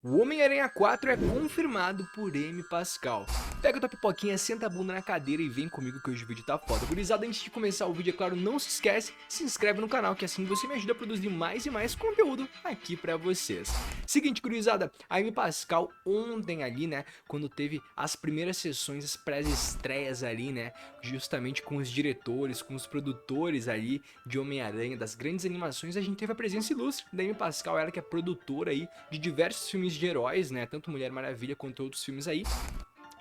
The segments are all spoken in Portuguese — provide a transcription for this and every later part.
O Homem-Aranha 4 é confirmado por M. Pascal. Pega tua pipoquinha, senta a bunda na cadeira e vem comigo que hoje o vídeo tá foda. Gurizada, antes de começar o vídeo, é claro, não se esquece, se inscreve no canal, que assim você me ajuda a produzir mais e mais conteúdo aqui pra vocês. Seguinte, gurizada, a M. Pascal ontem ali, né, quando teve as primeiras sessões, as pré-estreias ali, né, justamente com os diretores, com os produtores ali de Homem-Aranha, das grandes animações, a gente teve a presença ilustre da M. Pascal, ela que é produtora aí de diversos filmes de heróis, né, tanto Mulher Maravilha quanto outros filmes aí.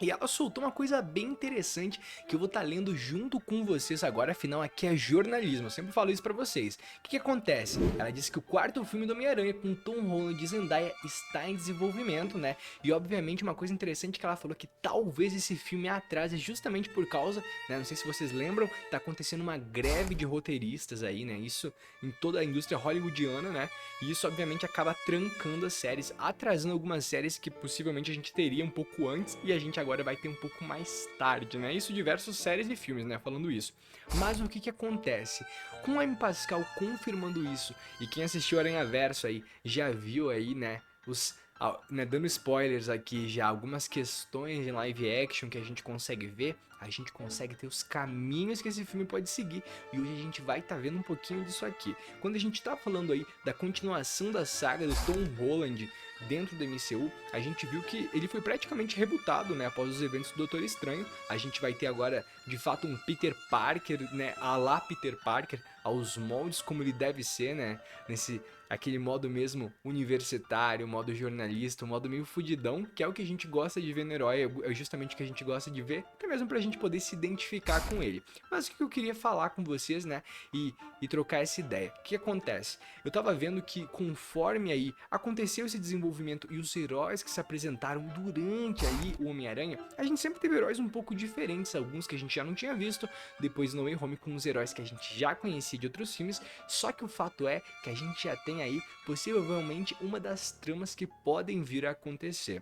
E ela soltou uma coisa bem interessante que eu vou estar lendo junto com vocês agora, afinal aqui é jornalismo, eu sempre falo isso pra vocês. O que acontece? Ela disse que o quarto filme do Homem-Aranha com Tom Holland e Zendaya está em desenvolvimento, né? E obviamente uma coisa interessante que ela falou que talvez esse filme atrase justamente por causa, né? Não sei se vocês lembram, tá acontecendo uma greve de roteiristas aí, né? Isso em toda a indústria hollywoodiana, né? E isso obviamente acaba trancando as séries, atrasando algumas séries que possivelmente a gente teria um pouco antes e a gente agora vai ter um pouco mais tarde, né? Isso diversas séries e filmes, né? Falando isso. Mas o que acontece? Com a M. Pascal confirmando isso, e quem assistiu Aranha Verso aí já viu aí, né? Né, dando spoilers aqui já, algumas questões em live action que a gente consegue ver, a gente consegue ter os caminhos que esse filme pode seguir, e hoje a gente vai estar vendo um pouquinho disso aqui. Quando a gente tá falando aí da continuação da saga do Tom Holland dentro do MCU, a gente viu que ele foi praticamente rebutado, né, após os eventos do Doutor Estranho. A gente vai ter agora, de fato, um Peter Parker, né, a lá Peter Parker, aos moldes como ele deve ser, né, nesse aquele modo mesmo universitário, modo jornalista, um modo meio fudidão, que é o que a gente gosta de ver no herói, é justamente o que a gente gosta de ver, até mesmo pra gente poder se identificar com ele. Mas o que eu queria falar com vocês, né, e trocar essa ideia. O que acontece? Eu tava vendo que conforme aí aconteceu esse desenvolvimento e os heróis que se apresentaram durante aí o Homem-Aranha, a gente sempre teve heróis um pouco diferentes, alguns que a gente já não tinha visto, depois no Way Home com os heróis que a gente já conhecia de outros filmes, só que o fato é que a gente já tem aí possivelmente uma das tramas que podem vir a acontecer.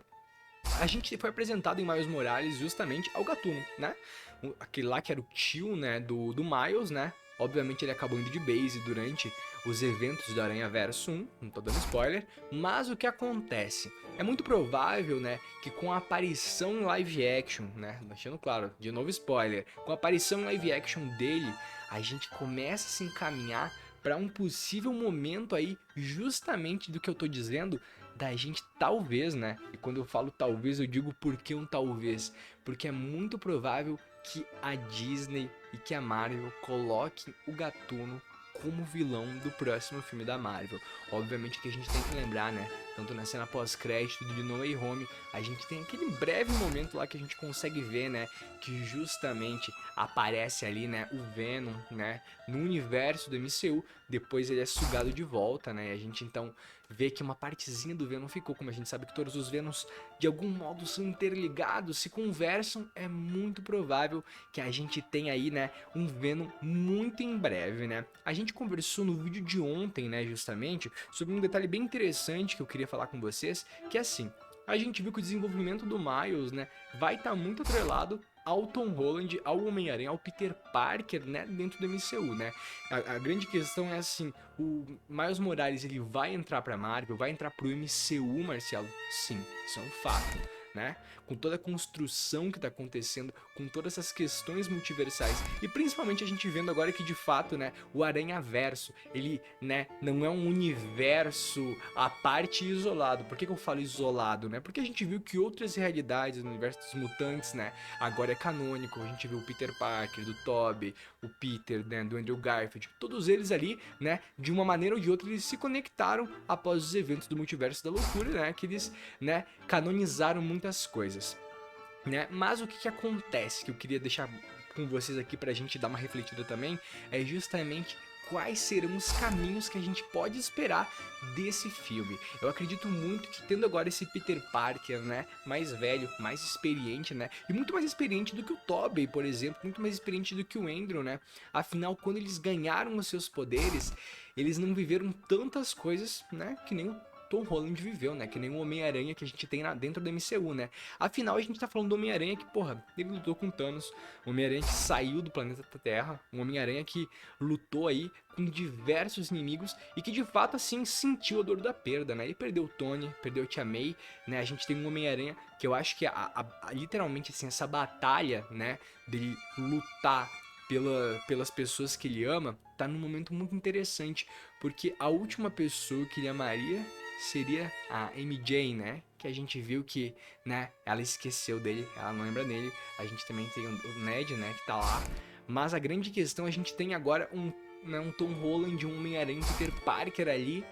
A gente foi apresentado em Miles Morales justamente ao Gatuno, né? Aquele lá que era o tio, né, do Miles, né? Obviamente ele acabou indo de base durante os eventos do Aranha Verso 1, não tô dando spoiler, mas o que acontece? É muito provável, né, que com a aparição em live action, né, deixando claro, de novo spoiler, com a aparição em live action dele, a gente começa a se encaminhar para um possível momento aí, justamente do que eu tô dizendo, da gente talvez, né? E quando eu falo talvez, eu digo por que um talvez? Porque é muito provável que a Disney e que a Marvel coloquem o Gatuno como vilão do próximo filme da Marvel. Obviamente que a gente tem que lembrar, né? Tanto na cena pós-crédito de No Way Home, a gente tem aquele breve momento lá que a gente consegue ver, né? Que justamente aparece ali, né? O Venom, né? No universo do MCU. Depois ele é sugado de volta, né? E a gente então vê que uma partezinha do Venom ficou. Como a gente sabe que todos os Venoms de algum modo são interligados, se conversam, é muito provável que a gente tenha aí, né, um Venom muito em breve, né? A gente conversou no vídeo de ontem, né, justamente, sobre um detalhe bem interessante que eu queria falar com vocês, que é assim, a gente viu que o desenvolvimento do Miles, né, vai estar muito atrelado ao Tom Holland, ao Homem-Aranha, ao Peter Parker, né, dentro do MCU, né? A grande questão é assim, o Miles Morales, ele vai entrar pra Marvel, vai entrar pro MCU, Marcelo? Sim, isso é um fato, né? Com toda a construção que tá acontecendo, com todas essas questões multiversais, e principalmente a gente vendo agora que de fato, né, o Aranha-Verso, ele, né, não é um universo à parte e isolado. Por que eu falo isolado, né? Porque a gente viu que outras realidades no universo dos mutantes, né, agora é canônico. A gente viu o Peter Parker, do Tobey, o Peter, né, do Andrew Garfield, todos eles ali, né, de uma maneira ou de outra eles se conectaram após os eventos do Multiverso da Loucura, né, que eles, né, canonizaram muitas coisas, né? Mas o que acontece, que eu queria deixar com vocês aqui pra gente dar uma refletida também, é justamente quais serão os caminhos que a gente pode esperar desse filme. Eu acredito muito que tendo agora esse Peter Parker, né, mais velho, mais experiente, né, e muito mais experiente do que o Tobey, por exemplo, muito mais experiente do que o Andrew, né, afinal, quando eles ganharam os seus poderes, eles não viveram tantas coisas, né, que nem o Tom Holland viveu, né? Que nem o Homem-Aranha que a gente tem dentro do MCU, né? Afinal, a gente tá falando do Homem-Aranha que, porra, ele lutou com Thanos, um Homem-Aranha que saiu do planeta Terra, um Homem-Aranha que lutou aí com diversos inimigos e que de fato, assim, sentiu a dor da perda, né? Ele perdeu o Tony, perdeu a Tia May, né? A gente tem um Homem-Aranha que eu acho que literalmente, assim, essa batalha, né? Dele lutar pelas pessoas que ele ama, tá num momento muito interessante, porque a última pessoa que ele amaria seria a MJ, né? Que a gente viu que, né, ela esqueceu dele, ela não lembra dele. A gente também tem o Ned, né, que tá lá. Mas a grande questão, a gente tem agora um Tom Holland, um Homem-Aranha, Peter Parker ali,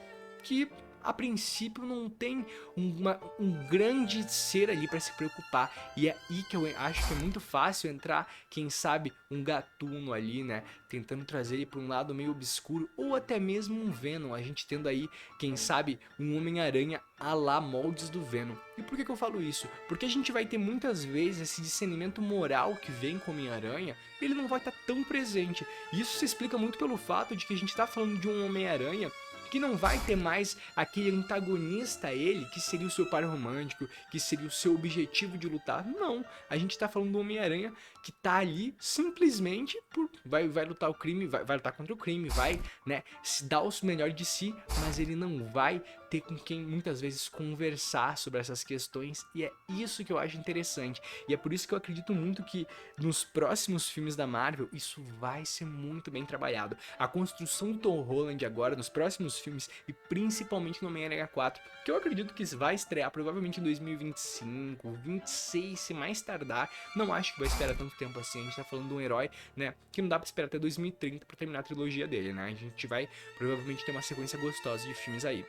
que a princípio não tem um grande ser ali pra se preocupar. E é aí que eu acho que é muito fácil entrar, quem sabe, um Gatuno ali, né? Tentando trazer ele pra um lado meio obscuro, ou até mesmo um Venom. A gente tendo aí, quem sabe, um Homem-Aranha à la moldes do Venom. E por que eu falo isso? Porque a gente vai ter muitas vezes esse discernimento moral que vem com o Homem-Aranha, ele não vai estar tão presente. E isso se explica muito pelo fato de que a gente tá falando de um Homem-Aranha que não vai ter mais aquele antagonista a ele, que seria o seu par romântico, que seria o seu objetivo de lutar. Não, a gente tá falando do Homem-Aranha que tá ali simplesmente por vai lutar o crime, vai lutar contra o crime, vai, né, se dar o melhor de si, mas ele não vai ter com quem muitas vezes conversar sobre essas questões, e é isso que eu acho interessante. E é por isso que eu acredito muito que nos próximos filmes da Marvel isso vai ser muito bem trabalhado. A construção do Tom Holland agora nos próximos filmes e principalmente no Homem-Aranha 4, que eu acredito que vai estrear provavelmente em 2025, 26 se mais tardar. Não acho que vai esperar tanto tempo assim. A gente tá falando de um herói, né, que não dá pra esperar até 2030 pra terminar a trilogia dele, né? A gente vai provavelmente ter uma sequência gostosa de filmes aí.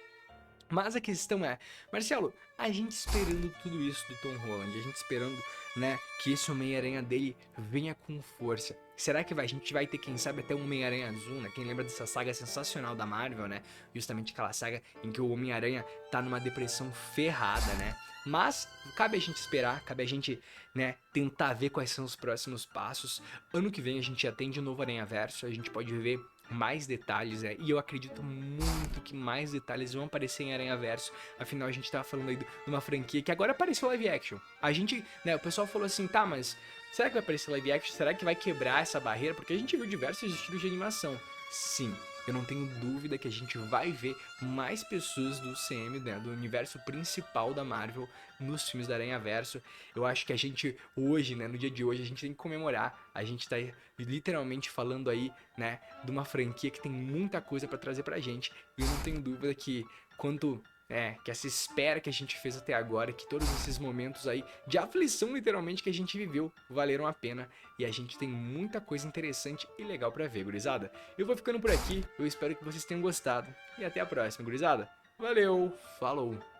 Mas a questão é, Marcelo, a gente esperando tudo isso do Tom Holland, a gente esperando, né, que esse Homem-Aranha dele venha com força. Será que a gente vai ter, quem sabe, até um Homem-Aranha azul, né? Quem lembra dessa saga sensacional da Marvel, né? Justamente aquela saga em que o Homem-Aranha tá numa depressão ferrada, né? Mas cabe a gente esperar, cabe a gente, né, tentar ver quais são os próximos passos. Ano que vem a gente já tem de novo Aranhaverso, a gente pode ver mais detalhes, né? E eu acredito muito que mais detalhes vão aparecer em Aranhaverso. Afinal, a gente tava falando aí de uma franquia que agora apareceu live action. A gente, né, o pessoal falou assim, tá, mas será que vai aparecer live action? Será que vai quebrar essa barreira? Porque a gente viu diversos estilos de animação. Sim, eu não tenho dúvida que a gente vai ver mais pessoas do CM, né, do universo principal da Marvel nos filmes da Aranhaverso. Eu acho que a gente hoje, né, no dia de hoje, a gente tem que comemorar. A gente tá literalmente falando aí, né, de uma franquia que tem muita coisa pra trazer pra gente. E eu não tenho dúvida que quanto que essa espera que a gente fez até agora, que todos esses momentos aí de aflição literalmente que a gente viveu valeram a pena, e a gente tem muita coisa interessante e legal pra ver, gurizada. Eu vou ficando por aqui, eu espero que vocês tenham gostado e até a próxima, gurizada. Valeu, falou!